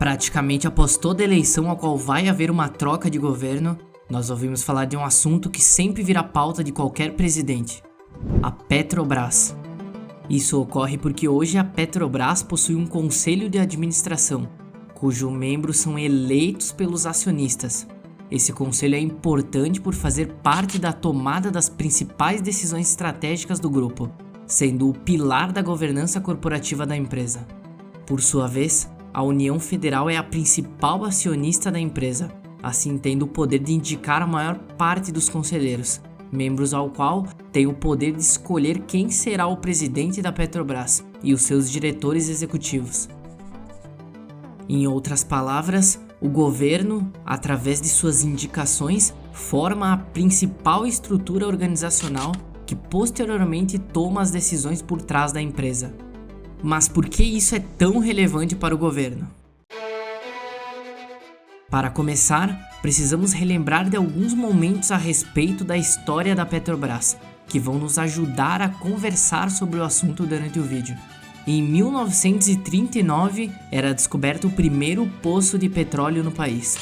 Praticamente após toda eleição a qual vai haver uma troca de governo, nós ouvimos falar de um assunto que sempre vira pauta de qualquer presidente: a Petrobras. Isso ocorre porque hoje a Petrobras possui um conselho de administração, cujos membros são eleitos pelos acionistas. Esse conselho é importante por fazer parte da tomada das principais decisões estratégicas do grupo, sendo o pilar da governança corporativa da empresa. Por sua vez, a União Federal é a principal acionista da empresa, assim tendo o poder de indicar a maior parte dos conselheiros, membros ao qual tem o poder de escolher quem será o presidente da Petrobras e os seus diretores executivos. Em outras palavras, o governo, através de suas indicações, forma a principal estrutura organizacional que posteriormente toma as decisões por trás da empresa. Mas por que isso é tão relevante para o governo? Para começar, precisamos relembrar de alguns momentos a respeito da história da Petrobras, que vão nos ajudar a conversar sobre o assunto durante o vídeo. Em 1939, era descoberto o primeiro poço de petróleo no país.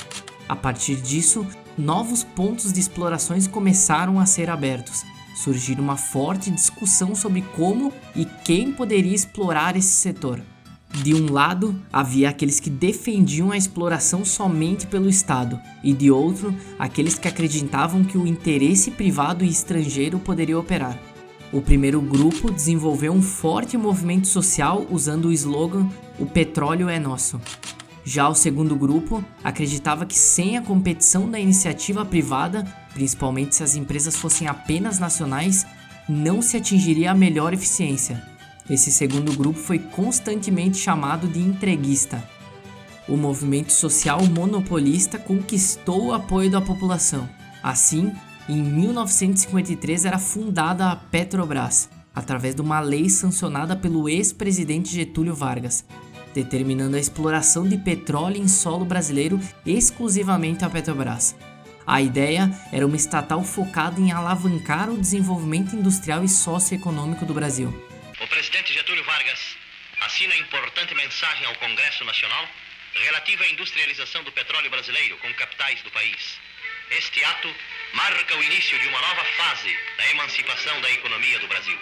A partir disso, novos pontos de explorações começaram a ser abertos. Surgiu uma forte discussão sobre como e quem poderia explorar esse setor. De um lado, havia aqueles que defendiam a exploração somente pelo Estado, e de outro, aqueles que acreditavam que o interesse privado e estrangeiro poderia operar. O primeiro grupo desenvolveu um forte movimento social usando o slogan "O petróleo é nosso". Já o segundo grupo acreditava que sem a competição da iniciativa privada, principalmente se as empresas fossem apenas nacionais, não se atingiria a melhor eficiência. Esse segundo grupo foi constantemente chamado de entreguista. O movimento social monopolista conquistou o apoio da população. Assim, em 1953 era fundada a Petrobras, através de uma lei sancionada pelo ex-presidente Getúlio Vargas, determinando a exploração de petróleo em solo brasileiro exclusivamente a Petrobras. A ideia era uma estatal focada em alavancar o desenvolvimento industrial e socioeconômico do Brasil. O presidente Getúlio Vargas assina importante mensagem ao Congresso Nacional relativa à industrialização do petróleo brasileiro com capitais do país. Este ato marca o início de uma nova fase da emancipação da economia do Brasil.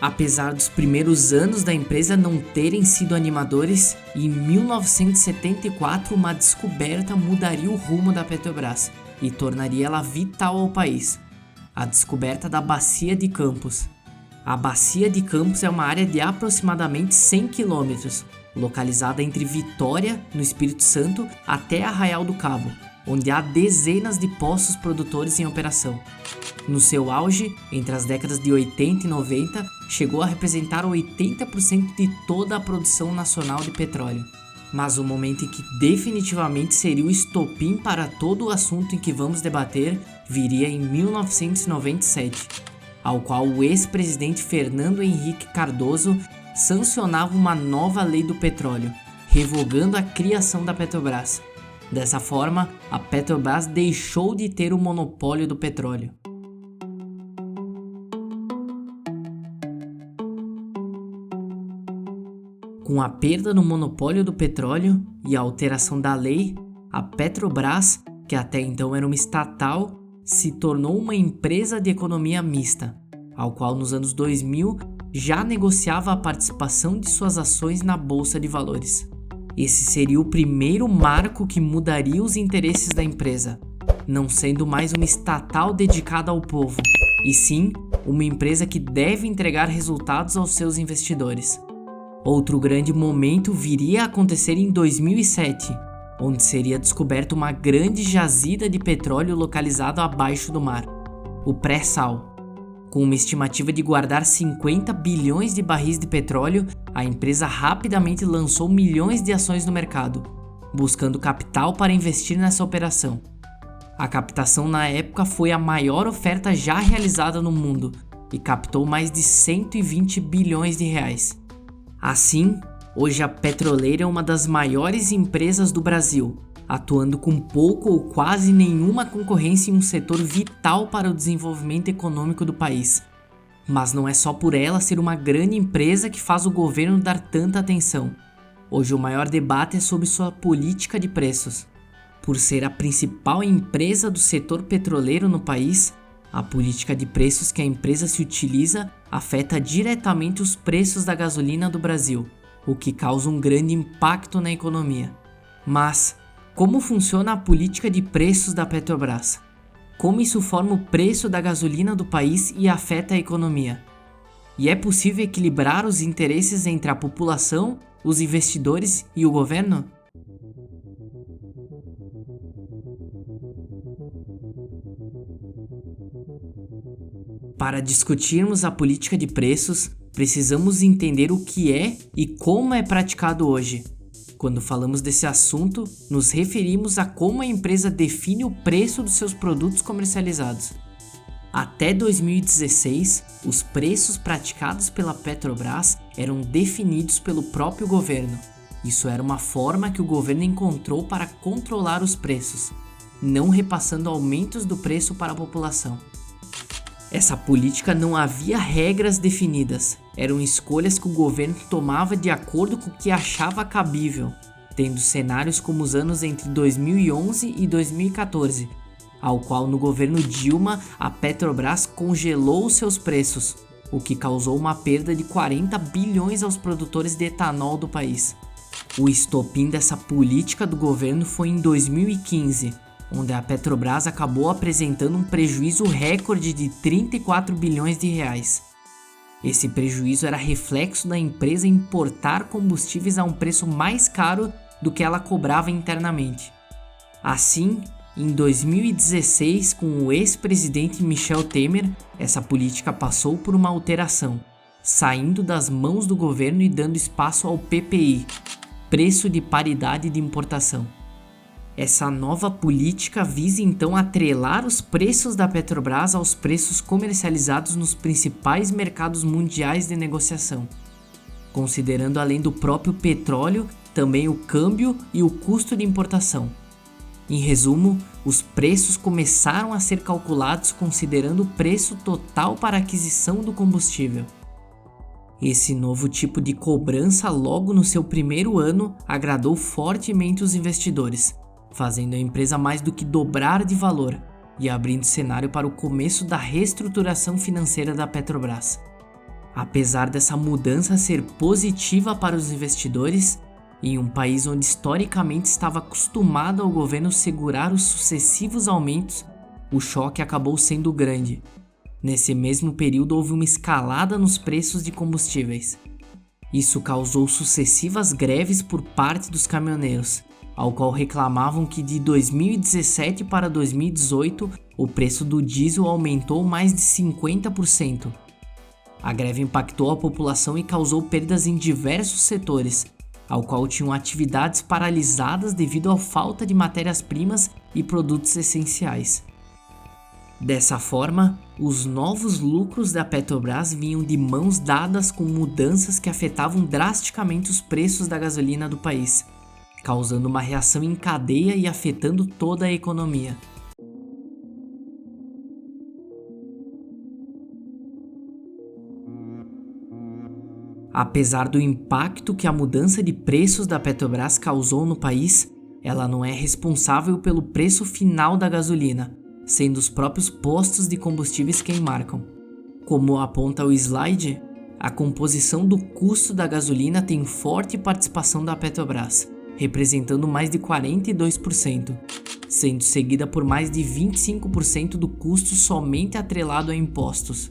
Apesar dos primeiros anos da empresa não terem sido animadores, em 1974 uma descoberta mudaria o rumo da Petrobras e tornaria ela vital ao país: a descoberta da Bacia de Campos. A Bacia de Campos é uma área de aproximadamente 100 km, localizada entre Vitória, no Espírito Santo, até Arraial do Cabo, onde há dezenas de poços produtores em operação. No seu auge, entre as décadas de 80 e 90, chegou a representar 80% de toda a produção nacional de petróleo. Mas o momento em que definitivamente seria o estopim para todo o assunto em que vamos debater viria em 1997, ao qual o ex-presidente Fernando Henrique Cardoso sancionava uma nova lei do petróleo, revogando a criação da Petrobras. Dessa forma, a Petrobras deixou de ter o monopólio do petróleo. Com a perda do monopólio do petróleo e a alteração da lei, a Petrobras, que até então era uma estatal, se tornou uma empresa de economia mista, ao qual nos anos 2000 já negociava a participação de suas ações na Bolsa de Valores. Esse seria o primeiro marco que mudaria os interesses da empresa, não sendo mais uma estatal dedicada ao povo, e sim uma empresa que deve entregar resultados aos seus investidores. Outro grande momento viria a acontecer em 2007, onde seria descoberta uma grande jazida de petróleo localizado abaixo do mar, o pré-sal. Com uma estimativa de guardar 50 bilhões de barris de petróleo, a empresa rapidamente lançou milhões de ações no mercado, buscando capital para investir nessa operação. A captação na época foi a maior oferta já realizada no mundo e captou mais de 120 bilhões de reais. Assim, hoje a petroleira é uma das maiores empresas do Brasil, atuando com pouco ou quase nenhuma concorrência em um setor vital para o desenvolvimento econômico do país. Mas não é só por ela ser uma grande empresa que faz o governo dar tanta atenção. hoje o maior debate é sobre sua política de preços. Por ser a principal empresa do setor petroleiro no país, a política de preços que a empresa se utiliza afeta diretamente os preços da gasolina do Brasil, o que causa um grande impacto na economia. Mas, como funciona a política de preços da Petrobras? Como isso forma o preço da gasolina do país e afeta a economia? E é possível equilibrar os interesses entre a população, os investidores e o governo? Para discutirmos a política de preços, precisamos entender o que é e como é praticado hoje. Quando falamos desse assunto, nos referimos a como a empresa define o preço dos seus produtos comercializados. Até 2016, os preços praticados pela Petrobras eram definidos pelo próprio governo. Isso era uma forma que o governo encontrou para controlar os preços, não repassando aumentos do preço para a população. Essa política não havia regras definidas, eram escolhas que o governo tomava de acordo com o que achava cabível, tendo cenários como os anos entre 2011 e 2014, ao qual no governo Dilma a Petrobras congelou seus preços, o que causou uma perda de 40 bilhões aos produtores de etanol do país. O estopim dessa política do governo foi em 2015, onde a Petrobras acabou apresentando um prejuízo recorde de 34 bilhões de reais. Esse prejuízo era reflexo da empresa importar combustíveis a um preço mais caro do que ela cobrava internamente. Assim, em 2016, com o ex-presidente Michel Temer, essa política passou por uma alteração, saindo das mãos do governo e dando espaço ao PPI, Preço de Paridade de Importação. Essa nova política visa então atrelar os preços da Petrobras aos preços comercializados nos principais mercados mundiais de negociação, considerando além do próprio petróleo, também o câmbio e o custo de importação. Em resumo, os preços começaram a ser calculados considerando o preço total para a aquisição do combustível. Esse novo tipo de cobrança logo no seu primeiro ano agradou fortemente os investidores, fazendo a empresa mais do que dobrar de valor e abrindo cenário para o começo da reestruturação financeira da Petrobras. Apesar dessa mudança ser positiva para os investidores, em um país onde historicamente estava acostumado ao governo segurar os sucessivos aumentos, o choque acabou sendo grande. Nesse mesmo período houve uma escalada nos preços de combustíveis. Isso causou sucessivas greves por parte dos caminhoneiros, ao qual reclamavam que de 2017 para 2018 o preço do diesel aumentou mais de 50%. A greve impactou a população e causou perdas em diversos setores, ao qual tinham atividades paralisadas devido à falta de matérias-primas e produtos essenciais. Dessa forma, os novos lucros da Petrobras vinham de mãos dadas com mudanças que afetavam drasticamente os preços da gasolina do país, causando uma reação em cadeia e afetando toda a economia. Apesar do impacto que a mudança de preços da Petrobras causou no país, ela não é responsável pelo preço final da gasolina, sendo os próprios postos de combustíveis quem marcam. Como aponta o slide, a composição do custo da gasolina tem forte participação da Petrobras, representando mais de 42%, sendo seguida por mais de 25% do custo somente atrelado a impostos.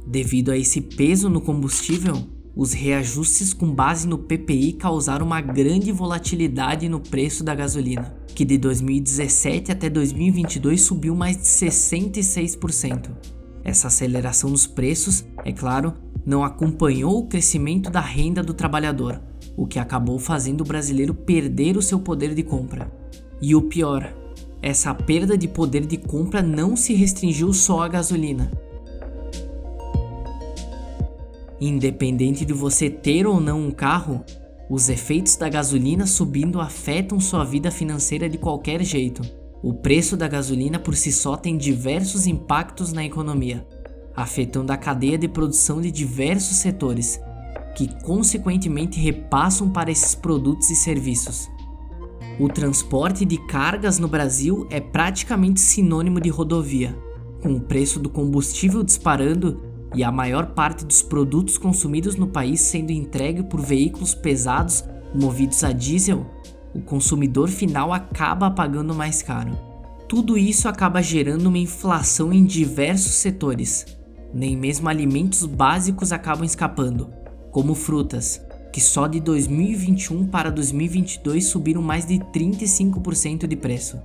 Devido a esse peso no combustível, os reajustes com base no PPI causaram uma grande volatilidade no preço da gasolina, que de 2017 até 2022 subiu mais de 66%. Essa aceleração dos preços, é claro, não acompanhou o crescimento da renda do trabalhador, o que acabou fazendo o brasileiro perder o seu poder de compra. E o pior, essa perda de poder de compra não se restringiu só à gasolina. Independente de você ter ou não um carro, os efeitos da gasolina subindo afetam sua vida financeira de qualquer jeito. O preço da gasolina por si só tem diversos impactos na economia, afetando a cadeia de produção de diversos setores, que consequentemente repassam para esses produtos e serviços. O transporte de cargas no Brasil é praticamente sinônimo de rodovia, com o preço do combustível disparando e a maior parte dos produtos consumidos no país sendo entregue por veículos pesados movidos a diesel. O consumidor final acaba pagando mais caro. Tudo isso acaba gerando uma inflação em diversos setores. Nem mesmo alimentos básicos acabam escapando, como frutas, que só de 2021 para 2022 subiram mais de 35% de preço.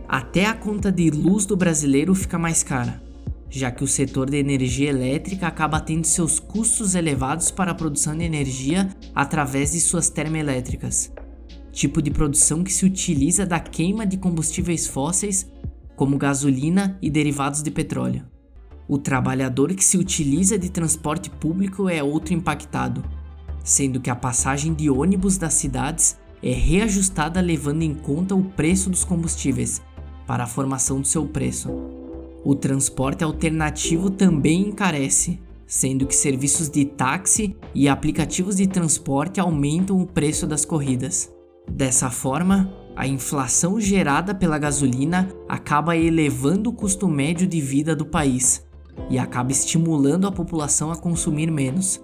Até a conta de luz do brasileiro fica mais cara, já que o setor de energia elétrica acaba tendo seus custos elevados para a produção de energia através de suas termoelétricas, tipo de produção que se utiliza da queima de combustíveis fósseis, como gasolina e derivados de petróleo. O trabalhador que se utiliza de transporte público é outro impactado, sendo que a passagem de ônibus das cidades é reajustada levando em conta o preço dos combustíveis para a formação do seu preço. O transporte alternativo também encarece, sendo que serviços de táxi e aplicativos de transporte aumentam o preço das corridas. Dessa forma, a inflação gerada pela gasolina acaba elevando o custo médio de vida do país e acaba estimulando a população a consumir menos.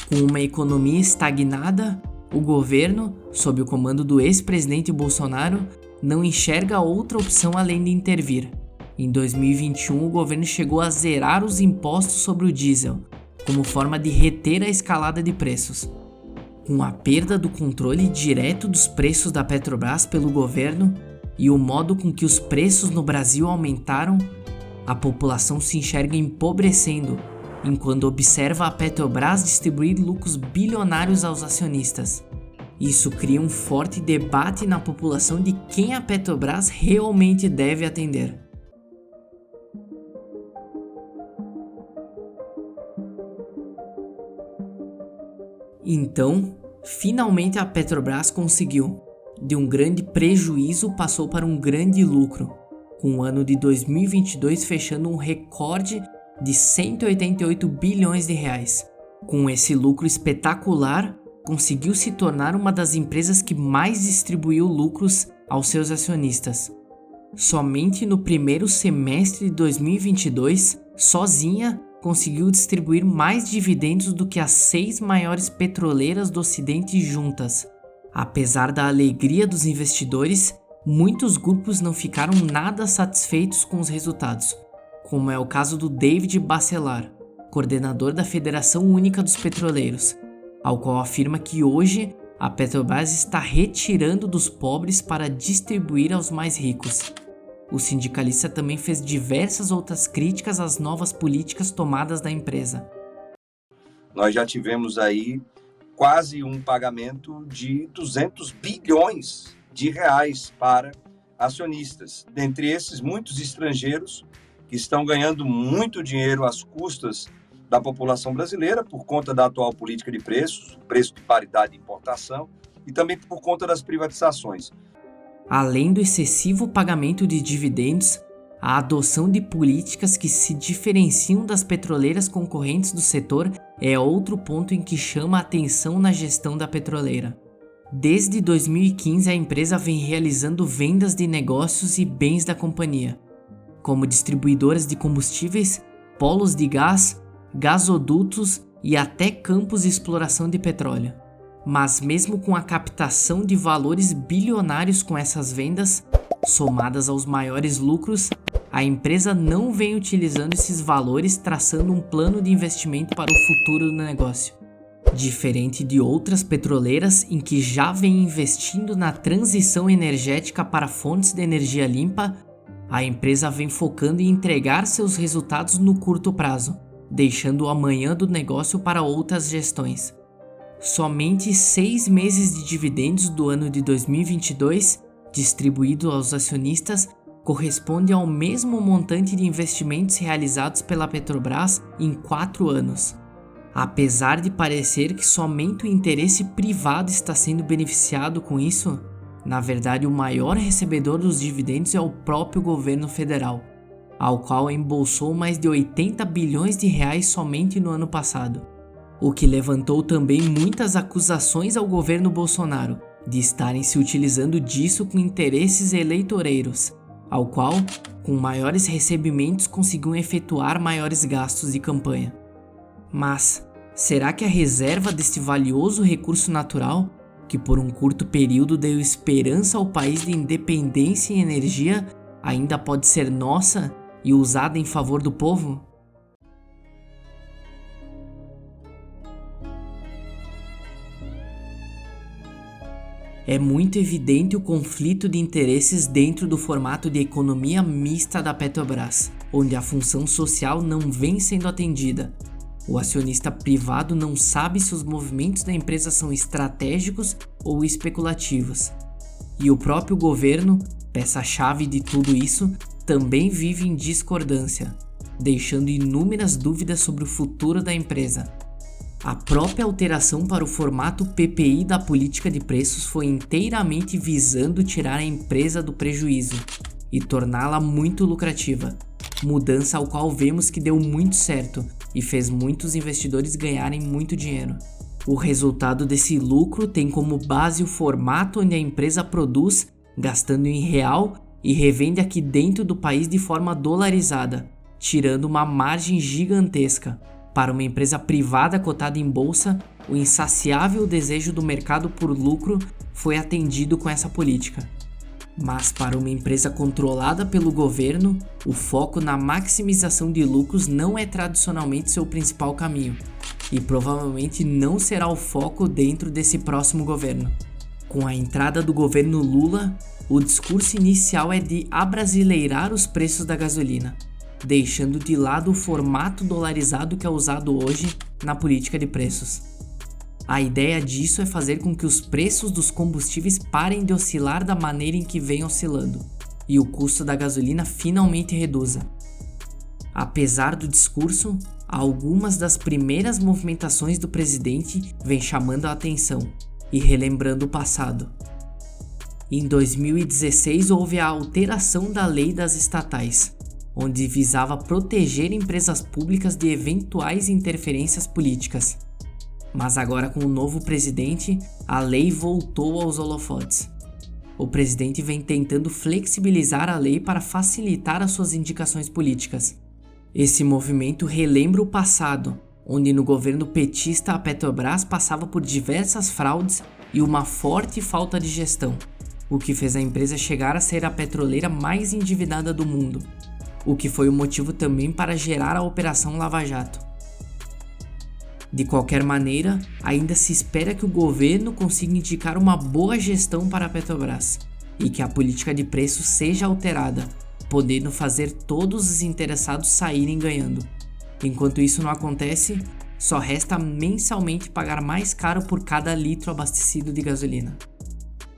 Com uma economia estagnada, o governo, sob o comando do ex-presidente Bolsonaro, não enxerga outra opção além de intervir. Em 2021, o governo chegou a zerar os impostos sobre o diesel, como forma de reter a escalada de preços. Com a perda do controle direto dos preços da Petrobras pelo governo e o modo com que os preços no Brasil aumentaram, a população se enxerga empobrecendo, enquanto observa a Petrobras distribuir lucros bilionários aos acionistas. Isso cria um forte debate na população de quem a Petrobras realmente deve atender. Então, finalmente a Petrobras conseguiu. De um grande prejuízo passou para um grande lucro, com o ano de 2022 fechando um recorde de 188 bilhões de reais. Com esse lucro espetacular, conseguiu se tornar uma das empresas que mais distribuiu lucros aos seus acionistas. Somente no primeiro semestre de 2022, sozinha, conseguiu distribuir mais dividendos do que as 6 maiores petroleiras do Ocidente juntas. Apesar da alegria dos investidores, muitos grupos não ficaram nada satisfeitos com os resultados, como é o caso do David Bacelar, coordenador da Federação Única dos Petroleiros, ao qual afirma que hoje a Petrobras está retirando dos pobres para distribuir aos mais ricos. O sindicalista também fez diversas outras críticas às novas políticas tomadas da empresa. Nós já tivemos aí quase um pagamento de 200 bilhões de reais para acionistas. Dentre esses, muitos estrangeiros que estão ganhando muito dinheiro às custas da população brasileira por conta da atual política de preços, preço de paridade de importação e também por conta das privatizações. Além do excessivo pagamento de dividendos, a adoção de políticas que se diferenciam das petroleiras concorrentes do setor é outro ponto em que chama a atenção na gestão da petroleira. Desde 2015, a empresa vem realizando vendas de negócios e bens da companhia, como distribuidoras de combustíveis, polos de gás, gasodutos e até campos de exploração de petróleo. Mas mesmo com a captação de valores bilionários com essas vendas, somadas aos maiores lucros, a empresa não vem utilizando esses valores traçando um plano de investimento para o futuro do negócio. Diferente de outras petroleiras em que já vem investindo na transição energética para fontes de energia limpa, a empresa vem focando em entregar seus resultados no curto prazo, deixando o amanhã do negócio para outras gestões. Somente 6 meses de dividendos do ano de 2022, distribuído aos acionistas, corresponde ao mesmo montante de investimentos realizados pela Petrobras em 4 anos. Apesar de parecer que somente o interesse privado está sendo beneficiado com isso, na verdade o maior recebedor dos dividendos é o próprio governo federal, ao qual embolsou mais de 80 bilhões de reais somente no ano passado. o que levantou também muitas acusações ao governo Bolsonaro de estarem se utilizando disso com interesses eleitoreiros, ao qual, com maiores recebimentos, conseguiam efetuar maiores gastos de campanha. Mas, será que a reserva deste valioso recurso natural, que por um curto período deu esperança ao país de independência e energia, ainda pode ser nossa e usada em favor do povo? É muito evidente o conflito de interesses dentro do formato de economia mista da Petrobras, onde a função social não vem sendo atendida. O acionista privado não sabe se os movimentos da empresa são estratégicos ou especulativos. E o próprio governo, peça-chave de tudo isso, também vive em discordância, deixando inúmeras dúvidas sobre o futuro da empresa. A própria alteração para o formato PPI da política de preços foi inteiramente visando tirar a empresa do prejuízo e torná-la muito lucrativa, mudança ao qual vemos que deu muito certo e fez muitos investidores ganharem muito dinheiro. O resultado desse lucro tem como base o formato onde a empresa produz, gastando em real, e revende aqui dentro do país de forma dolarizada, tirando uma margem gigantesca. Para uma empresa privada cotada em bolsa, o insaciável desejo do mercado por lucro foi atendido com essa política. Mas para uma empresa controlada pelo governo, o foco na maximização de lucros não é tradicionalmente seu principal caminho, e provavelmente não será o foco dentro desse próximo governo. Com a entrada do governo Lula, o discurso inicial é de abrasileirar os preços da gasolina, deixando de lado o formato dolarizado que é usado hoje na política de preços. A ideia disso é fazer com que os preços dos combustíveis parem de oscilar da maneira em que vem oscilando, e o custo da gasolina finalmente reduza. Apesar do discurso, algumas das primeiras movimentações do presidente vêm chamando a atenção e relembrando o passado. Em 2016 houve a alteração da lei das estatais, onde visava proteger empresas públicas de eventuais interferências políticas. Mas agora, com o novo presidente, a lei voltou aos holofotes. O presidente vem tentando flexibilizar a lei para facilitar as suas indicações políticas. Esse movimento relembra o passado, onde no governo petista a Petrobras passava por diversas fraudes e uma forte falta de gestão, o que fez a empresa chegar a ser a petroleira mais endividada do mundo, o que foi o motivo também para gerar a Operação Lava Jato. De qualquer maneira, ainda se espera que o governo consiga indicar uma boa gestão para a Petrobras e que a política de preços seja alterada, podendo fazer todos os interessados saírem ganhando. Enquanto isso não acontece, só resta mensalmente pagar mais caro por cada litro abastecido de gasolina.